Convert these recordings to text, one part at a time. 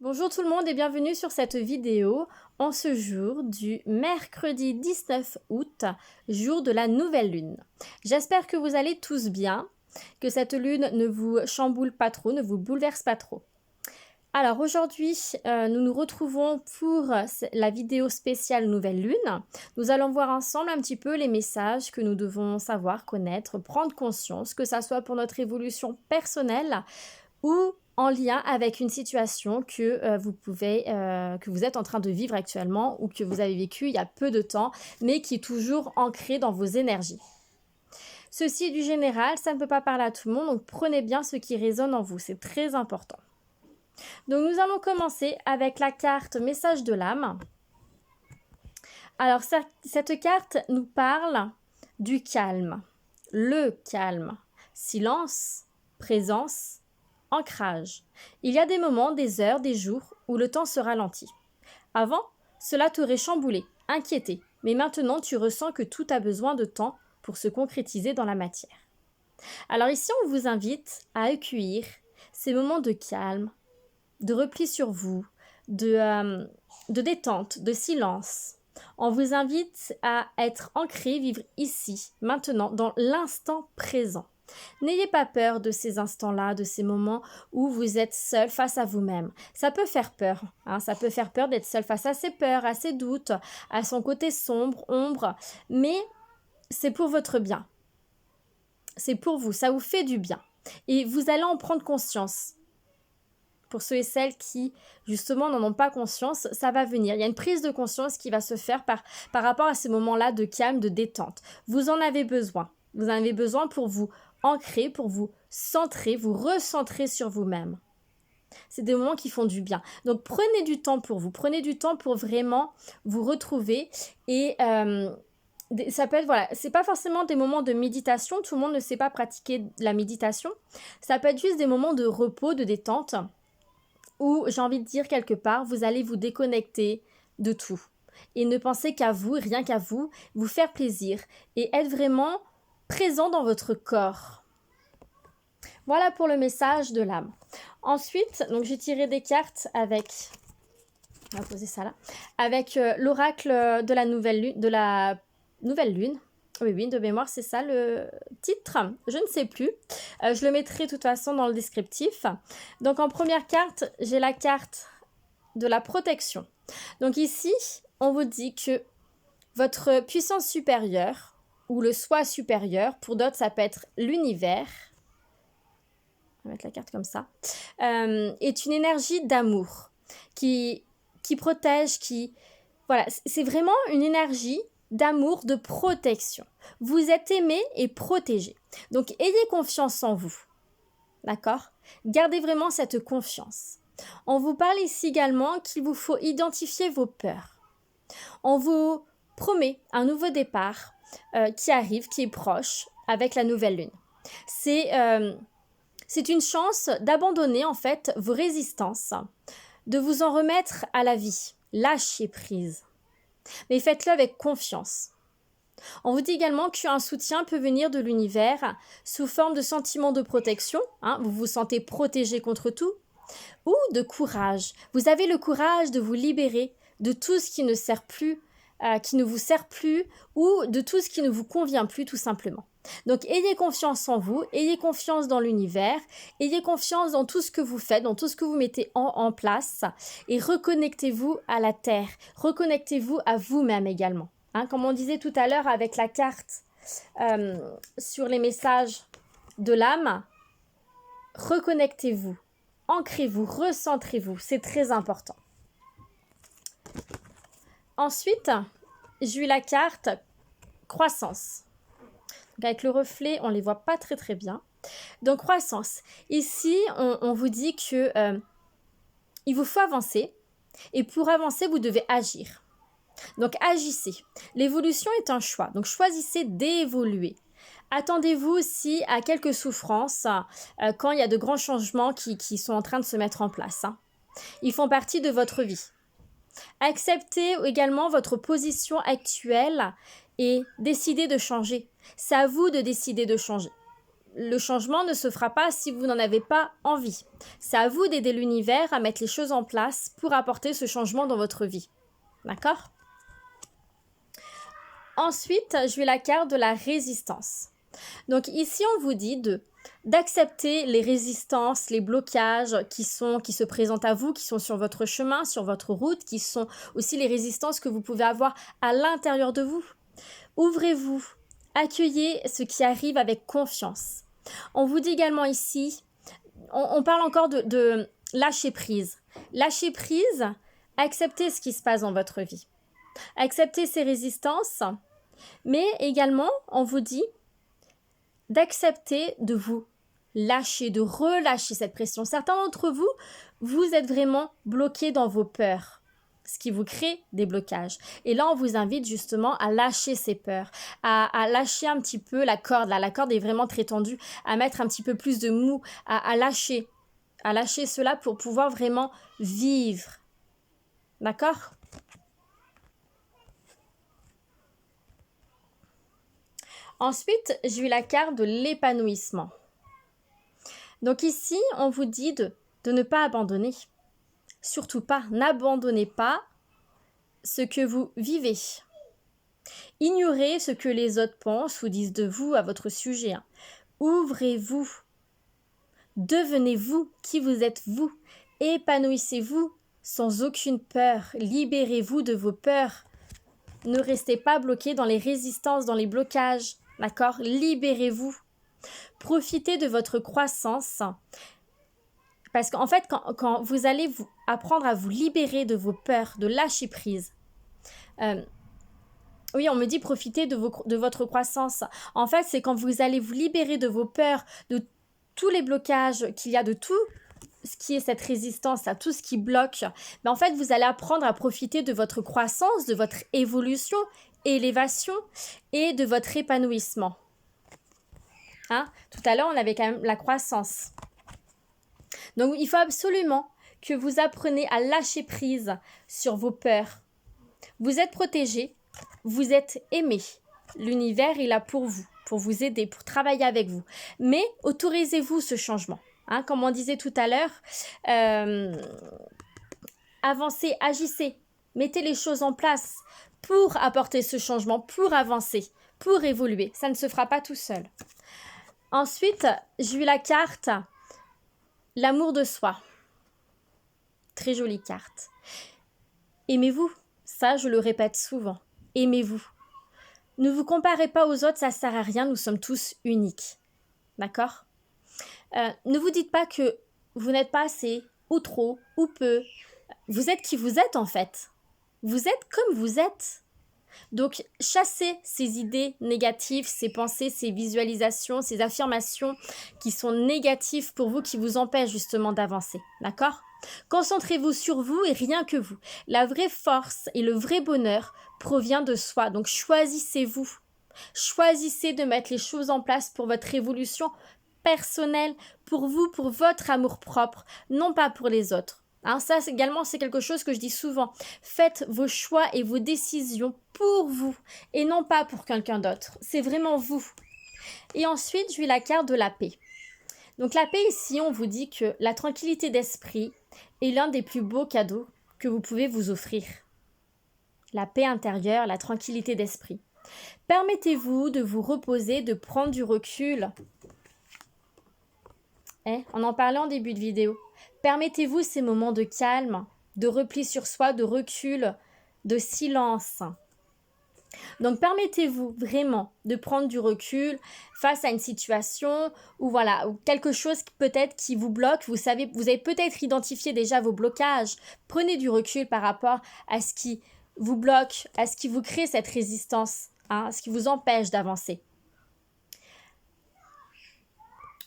Bonjour tout le monde et bienvenue sur cette vidéo en ce jour du mercredi 19 août, jour de la nouvelle lune. J'espère que vous allez tous bien, que cette lune ne vous chamboule pas trop, ne vous bouleverse pas trop. Alors aujourd'hui, nous nous retrouvons pour la vidéo spéciale nouvelle lune. Nous allons voir ensemble un petit peu les messages que nous devons savoir, connaître, prendre conscience, que ça soit pour notre évolution personnelle ou en lien avec une situation que vous êtes en train de vivre actuellement ou que vous avez vécu il y a peu de temps, mais qui est toujours ancrée dans vos énergies. Ceci est du général, ça ne peut pas parler à tout le monde, donc prenez bien ce qui résonne en vous, c'est très important. Donc nous allons commencer avec la carte message de l'âme. Alors cette carte nous parle du calme, le calme, silence, présence, ancrage. Il y a des moments, des heures, des jours où le temps se ralentit. Avant, cela t'aurait chamboulé, inquiété, mais maintenant tu ressens que tout a besoin de temps pour se concrétiser dans la matière. Alors ici, on vous invite à accueillir ces moments de calme, de repli sur vous, de détente, de silence. On vous invite à être ancré, vivre ici, maintenant, dans l'instant présent. N'ayez pas peur de ces instants-là, de ces moments où vous êtes seul face à vous-même. Ça peut faire peur, ça peut faire peur d'être seul face à ses peurs, à ses doutes, à son côté sombre, ombre, mais c'est pour votre bien. C'est pour vous, ça vous fait du bien. Et vous allez en prendre conscience. Pour ceux et celles qui, justement, n'en ont pas conscience, ça va venir. Il y a une prise de conscience qui va se faire par rapport à ces moments-là de calme, de détente. Vous en avez besoin. Vous en avez besoin pour vous ancrer, pour vous centrer, vous recentrer sur vous-même. C'est des moments qui font du bien. Donc, prenez du temps pour vous. Prenez du temps pour vraiment vous retrouver. Et ça peut être, voilà, c'est pas forcément des moments de méditation. Tout le monde ne sait pas pratiquer la méditation. Ça peut être juste des moments de repos, de détente, où, j'ai envie de dire quelque part, vous allez vous déconnecter de tout. Et ne pensez qu'à vous, rien qu'à vous, vous faire plaisir et être vraiment présent dans votre corps. Voilà pour le message de l'âme. Ensuite, donc j'ai tiré des cartes avec, on va poser ça là, avec l'oracle de la nouvelle lune. Oui, de mémoire, c'est ça le titre. Je ne sais plus. Je le mettrai de toute façon dans le descriptif. Donc, en première carte, j'ai la carte de la protection. Donc ici, on vous dit que votre puissance supérieure, ou le soi supérieur, pour d'autres, ça peut être l'univers, on va mettre la carte comme ça, est une énergie d'amour qui protège, voilà, c'est vraiment une énergie d'amour, de protection. Vous êtes aimé et protégé. Donc, ayez confiance en vous. D'accord ? Gardez vraiment cette confiance. On vous parle ici également qu'il vous faut identifier vos peurs. On vous promet un nouveau départ qui arrive, qui est proche avec la nouvelle lune. C'est une chance d'abandonner en fait vos résistances, de vous en remettre à la vie. Lâchez prise. Mais faites-le avec confiance. On vous dit également qu'un soutien peut venir de l'univers sous forme de sentiment de protection, vous vous sentez protégé contre tout, ou de courage. Vous avez le courage de vous libérer de tout ce qui ne sert plus, qui ne vous sert plus, ou de tout ce qui ne vous convient plus tout simplement. Donc ayez confiance en vous, ayez confiance dans l'univers, ayez confiance dans tout ce que vous faites, dans tout ce que vous mettez en place, et reconnectez-vous à la terre, reconnectez-vous à vous-même également. Comme on disait tout à l'heure avec la carte sur les messages de l'âme, reconnectez-vous, ancrez-vous, recentrez-vous, c'est très important. Ensuite, j'ai eu la carte croissance. Donc avec le reflet, on ne les voit pas très très bien. Donc croissance. Ici, on vous dit que il vous faut avancer. Et pour avancer, vous devez agir. Donc agissez. L'évolution est un choix. Donc choisissez d'évoluer. Attendez-vous aussi à quelques souffrances quand il y a de grands changements qui sont en train de se mettre en place. Ils font partie de votre vie. Acceptez également votre position actuelle et décidez de changer. C'est à vous de décider de changer. le changement ne se fera pas si vous n'en avez pas envie. C'est à vous d'aider l'univers à mettre les choses en place pour apporter ce changement dans votre vie. D'accord ? Ensuite, je vais la carte de la résistance. Donc ici, on vous dit d'accepter les résistances, les blocages qui se présentent à vous, qui sont sur votre chemin, sur votre route, qui sont aussi les résistances que vous pouvez avoir à l'intérieur de vous. Ouvrez-vous, accueillez ce qui arrive avec confiance. On vous dit également ici, on parle encore de lâcher prise. Lâcher prise, acceptez ce qui se passe dans votre vie. Acceptez ces résistances, mais également, on vous dit d'accepter de vous lâcher, de relâcher cette pression. Certains d'entre vous, vous êtes vraiment bloqués dans vos peurs, ce qui vous crée des blocages. Et là, on vous invite justement à lâcher ces peurs, à lâcher un petit peu la corde. Là, la corde est vraiment très tendue, à mettre un petit peu plus de mou, à lâcher cela pour pouvoir vraiment vivre. D'accord ? Ensuite, j'ai eu la carte de l'épanouissement. Donc ici, on vous dit de ne pas abandonner. Surtout pas, n'abandonnez pas ce que vous vivez. Ignorez ce que les autres pensent ou disent de vous à votre sujet. Ouvrez-vous. Devenez-vous qui vous êtes vous. Épanouissez-vous sans aucune peur. Libérez-vous de vos peurs. Ne restez pas bloqué dans les résistances, dans les blocages. D'accord ? Libérez-vous. Profitez de votre croissance. Parce qu'en fait, quand vous allez apprendre à vous libérer de vos peurs, de lâcher prise. Oui, on me dit profitez de votre croissance. En fait, c'est quand vous allez vous libérer de vos peurs, de tous les blocages qu'il y a, de tout ce qui est cette résistance, à tout ce qui bloque. En fait, vous allez apprendre à profiter de votre croissance, de votre évolution, élévation et de votre épanouissement. Tout à l'heure, on avait quand même la croissance. Donc, il faut absolument que vous appreniez à lâcher prise sur vos peurs. Vous êtes protégé, vous êtes aimé. L'univers est là pour vous aider, pour travailler avec vous. Mais autorisez-vous ce changement. Comme on disait tout à l'heure, avancez, agissez, mettez les choses en place pour apporter ce changement, pour avancer, pour évoluer. Ça ne se fera pas tout seul. Ensuite, j'ai eu la carte l'amour de soi. Très jolie carte. Aimez-vous. Ça, je le répète souvent. Aimez-vous. Ne vous comparez pas aux autres, ça ne sert à rien. Nous sommes tous uniques. D'accord ? Ne vous dites pas que vous n'êtes pas assez, ou trop, ou peu. Vous êtes qui vous êtes en fait. Vous êtes comme vous êtes. Donc, chassez ces idées négatives, ces pensées, ces visualisations, ces affirmations qui sont négatives pour vous, qui vous empêchent justement d'avancer. D'accord ? Concentrez-vous sur vous et rien que vous. La vraie force et le vrai bonheur provient de soi. Donc, choisissez-vous. Choisissez de mettre les choses en place pour votre évolution personnelle, pour vous, pour votre amour-propre, non pas pour les autres. Ça également, c'est quelque chose que je dis souvent. Faites vos choix et vos décisions pour vous et non pas pour quelqu'un d'autre. C'est vraiment vous. Et ensuite, j'ai eu la carte de la paix. Donc la paix ici, on vous dit que la tranquillité d'esprit est l'un des plus beaux cadeaux que vous pouvez vous offrir. La paix intérieure, la tranquillité d'esprit. Permettez-vous de vous reposer, de prendre du recul. On en parlait en début de vidéo. Permettez-vous ces moments de calme, de repli sur soi, de recul, de silence. Donc, permettez-vous vraiment de prendre du recul face à une situation ou quelque chose peut-être qui vous bloque. Vous avez peut-être identifié déjà vos blocages. Prenez du recul par rapport à ce qui vous bloque, à ce qui vous crée cette résistance, à ce qui vous empêche d'avancer.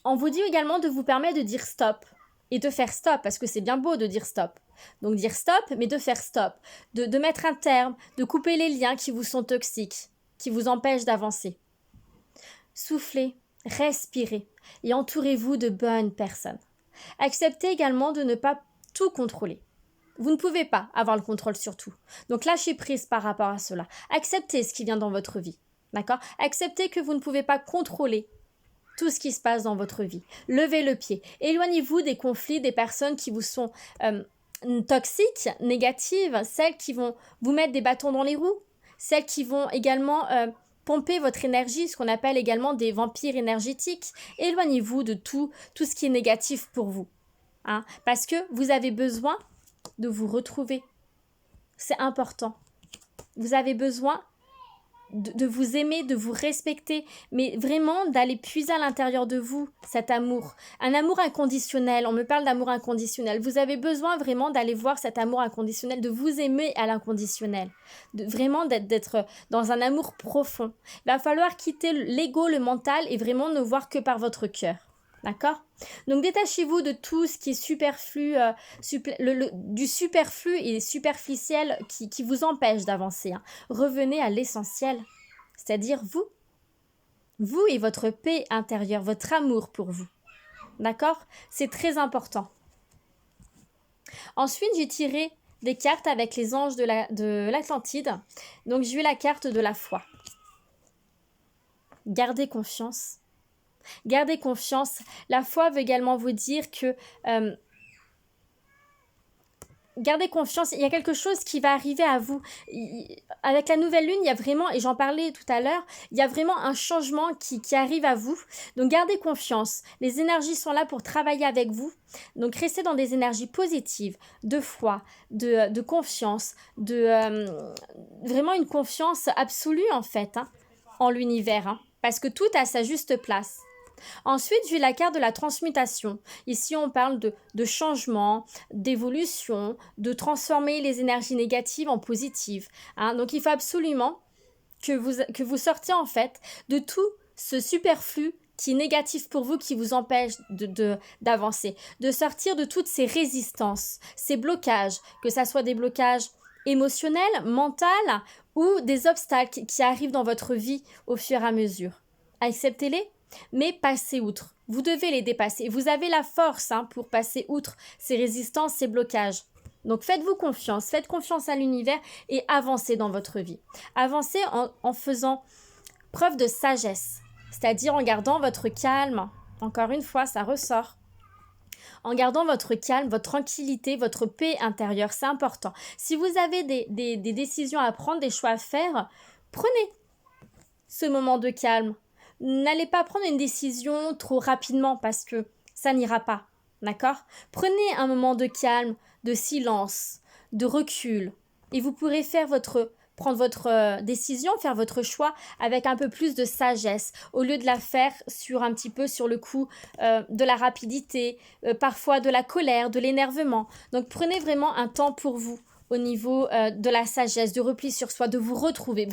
On vous dit également de vous permettre de dire stop et de faire stop parce que c'est bien beau de dire stop. Donc dire stop, mais de faire stop, de mettre un terme, de couper les liens qui vous sont toxiques, qui vous empêchent d'avancer. Soufflez, respirez et entourez-vous de bonnes personnes. Acceptez également de ne pas tout contrôler. Vous ne pouvez pas avoir le contrôle sur tout. Donc lâchez prise par rapport à cela. Acceptez ce qui vient dans votre vie. D'accord ? Acceptez que vous ne pouvez pas contrôler tout ce qui se passe dans votre vie. Levez le pied. Éloignez-vous des conflits, des personnes qui vous sont toxiques, négatives, celles qui vont vous mettre des bâtons dans les roues, celles qui vont également pomper votre énergie, ce qu'on appelle également des vampires énergétiques. Éloignez-vous de tout ce qui est négatif pour vous. Hein, parce que vous avez besoin de vous retrouver. C'est important. Vous avez besoin de vous aimer, de vous respecter, mais vraiment d'aller puiser à l'intérieur de vous cet amour. Un amour inconditionnel, on me parle d'amour inconditionnel. Vous avez besoin vraiment d'aller voir cet amour inconditionnel, de vous aimer à l'inconditionnel, vraiment d'être dans un amour profond. Il va falloir quitter l'ego, le mental et vraiment ne voir que par votre cœur. D'accord? Donc détachez-vous de tout ce qui est superflu, du superflu et superficiel qui vous empêche d'avancer. Hein. Revenez à l'essentiel, c'est-à-dire vous et votre paix intérieure, votre amour pour vous. D'accord? C'est très important. Ensuite, j'ai tiré des cartes avec les anges de l'Atlantide. Donc j'ai eu la carte de la foi. Gardez confiance. Gardez confiance. La foi veut également vous dire que gardez confiance, il y a quelque chose qui va arriver à vous. Avec la nouvelle lune, il y a vraiment, et j'en parlais tout à l'heure, il y a vraiment un changement qui arrive à vous. Donc gardez confiance. Les énergies sont là pour travailler avec vous. Donc restez dans des énergies positives, de foi, de confiance, vraiment une confiance absolue en fait, hein, en l'univers, hein, parce que tout a sa juste place. Ensuite, j'ai la carte de la transmutation. Ici, on parle de changement, d'évolution, de transformer les énergies négatives en positives. Hein. Donc, il faut absolument que vous sortiez en fait de tout ce superflu qui est négatif pour vous, qui vous empêche d'avancer, de sortir de toutes ces résistances, ces blocages, que ce soit des blocages émotionnels, mentaux ou des obstacles qui arrivent dans votre vie au fur et à mesure. Acceptez-les. Mais passez outre. Vous devez les dépasser. Vous avez la force pour passer outre ces résistances, ces blocages. Donc faites-vous confiance, faites confiance à l'univers et avancez dans votre vie. Avancez en faisant preuve de sagesse, c'est-à-dire en gardant votre calme. Encore une fois, ça ressort. En gardant votre calme, votre tranquillité, votre paix intérieure, c'est important. Si vous avez des décisions à prendre, des choix à faire, prenez ce moment de calme. N'allez pas prendre une décision trop rapidement parce que ça n'ira pas, d'accord? Prenez un moment de calme, de silence, de recul et vous pourrez prendre votre décision, faire votre choix avec un peu plus de sagesse au lieu de la faire un petit peu sur le coup de la rapidité, parfois de la colère, de l'énervement. Donc prenez vraiment un temps pour vous. Au niveau de la sagesse, du repli sur soi, de vous retrouver.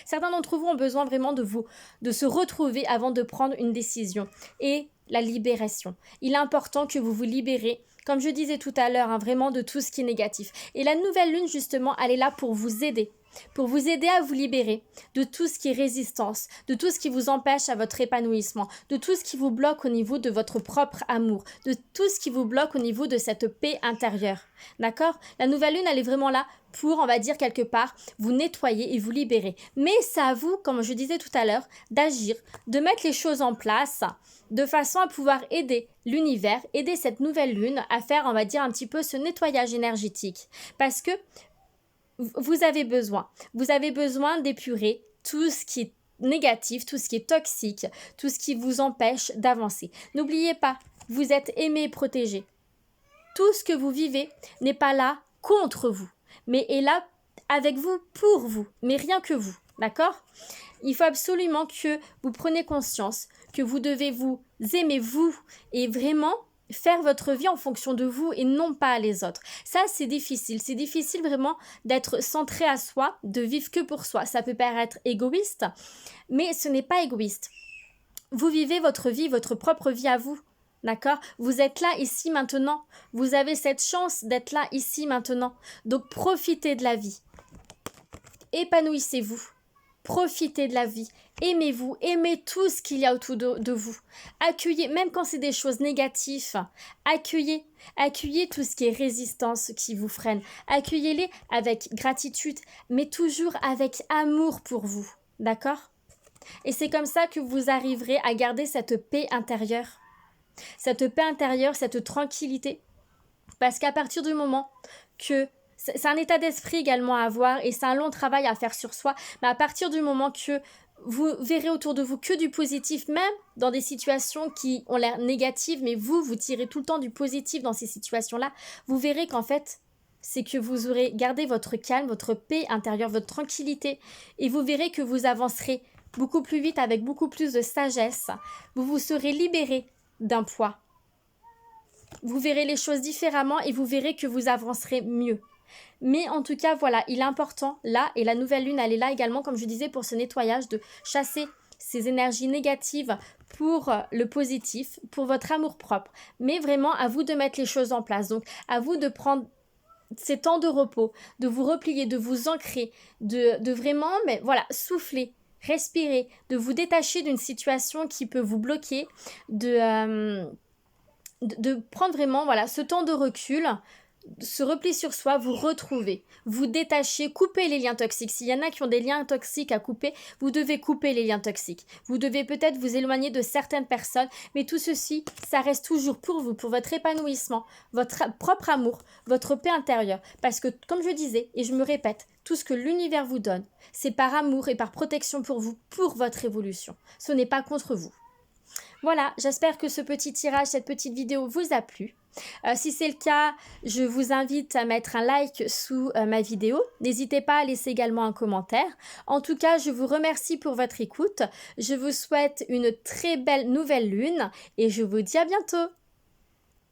Certains d'entre vous ont besoin vraiment de se retrouver avant de prendre une décision. Et la libération. Il est important que vous vous libérez, comme je disais tout à l'heure, vraiment de tout ce qui est négatif. Et la nouvelle lune, justement, elle est là pour vous aider à vous libérer de tout ce qui est résistance, de tout ce qui vous empêche à votre épanouissement, de tout ce qui vous bloque au niveau de votre propre amour, de tout ce qui vous bloque au niveau de cette paix intérieure. D'accord? La nouvelle lune, elle est vraiment là pour, on va dire quelque part, vous nettoyer et vous libérer. Mais c'est à vous, comme je disais tout à l'heure, d'agir, de mettre les choses en place de façon à pouvoir aider l'univers, aider cette nouvelle lune à faire, on va dire, un petit peu ce nettoyage énergétique. Parce que vous avez besoin d'épurer tout ce qui est négatif, tout ce qui est toxique, tout ce qui vous empêche d'avancer. N'oubliez pas, vous êtes aimé et protégé. Tout ce que vous vivez n'est pas là contre vous, mais est là avec vous, pour vous, mais rien que vous, d'accord? Il faut absolument que vous preniez conscience que vous devez vous aimer vous et vraiment faire votre vie en fonction de vous et non pas les autres. Ça, c'est difficile. C'est difficile vraiment d'être centré à soi, de vivre que pour soi. Ça peut paraître égoïste, mais ce n'est pas égoïste. Vous vivez votre vie, votre propre vie à vous. D'accord? Vous êtes là, ici, maintenant. Vous avez cette chance d'être là, ici, maintenant. Donc, profitez de la vie. Épanouissez-vous. Profitez de la vie. Aimez-vous, aimez tout ce qu'il y a autour de vous. Accueillez, même quand c'est des choses négatives, accueillez tout ce qui est résistance qui vous freine. Accueillez-les avec gratitude, mais toujours avec amour pour vous. D'accord? Et c'est comme ça que vous arriverez à garder cette paix intérieure. Cette paix intérieure, cette tranquillité. Parce qu'à partir du moment que c'est un état d'esprit également à avoir et c'est un long travail à faire sur soi, mais à partir du moment que vous verrez autour de vous que du positif, même dans des situations qui ont l'air négatives, mais vous tirez tout le temps du positif dans ces situations-là, vous verrez qu'en fait, c'est que vous aurez gardé votre calme, votre paix intérieure, votre tranquillité, et vous verrez que vous avancerez beaucoup plus vite avec beaucoup plus de sagesse. Vous vous serez libéré d'un poids. Vous verrez les choses différemment et vous verrez que vous avancerez mieux. Mais en tout cas, voilà, il est important là, et la nouvelle lune, elle est là également, comme je disais, pour ce nettoyage, de chasser ces énergies négatives pour le positif, pour votre amour-propre. Mais vraiment, à vous de mettre les choses en place. Donc, à vous de prendre ces temps de repos, de vous replier, de vous ancrer, de vraiment, mais voilà, souffler, respirer, de vous détacher d'une situation qui peut vous bloquer, de prendre vraiment voilà, ce temps de recul, se replier sur soi, vous retrouver, vous détacher, couper les liens toxiques. S'il y en a qui ont des liens toxiques à couper, vous devez couper les liens toxiques. Vous devez peut-être vous éloigner de certaines personnes, mais tout ceci, ça reste toujours pour vous, pour votre épanouissement, votre propre amour, votre paix intérieure. Parce que, comme je disais, et je me répète, tout ce que l'univers vous donne, c'est par amour et par protection pour vous, pour votre évolution. Ce n'est pas contre vous. Voilà, j'espère que ce petit tirage, cette petite vidéo vous a plu. Si c'est le cas, je vous invite à mettre un like sous ma vidéo. N'hésitez pas à laisser également un commentaire. En tout cas, je vous remercie pour votre écoute. Je vous souhaite une très belle nouvelle lune et je vous dis à bientôt.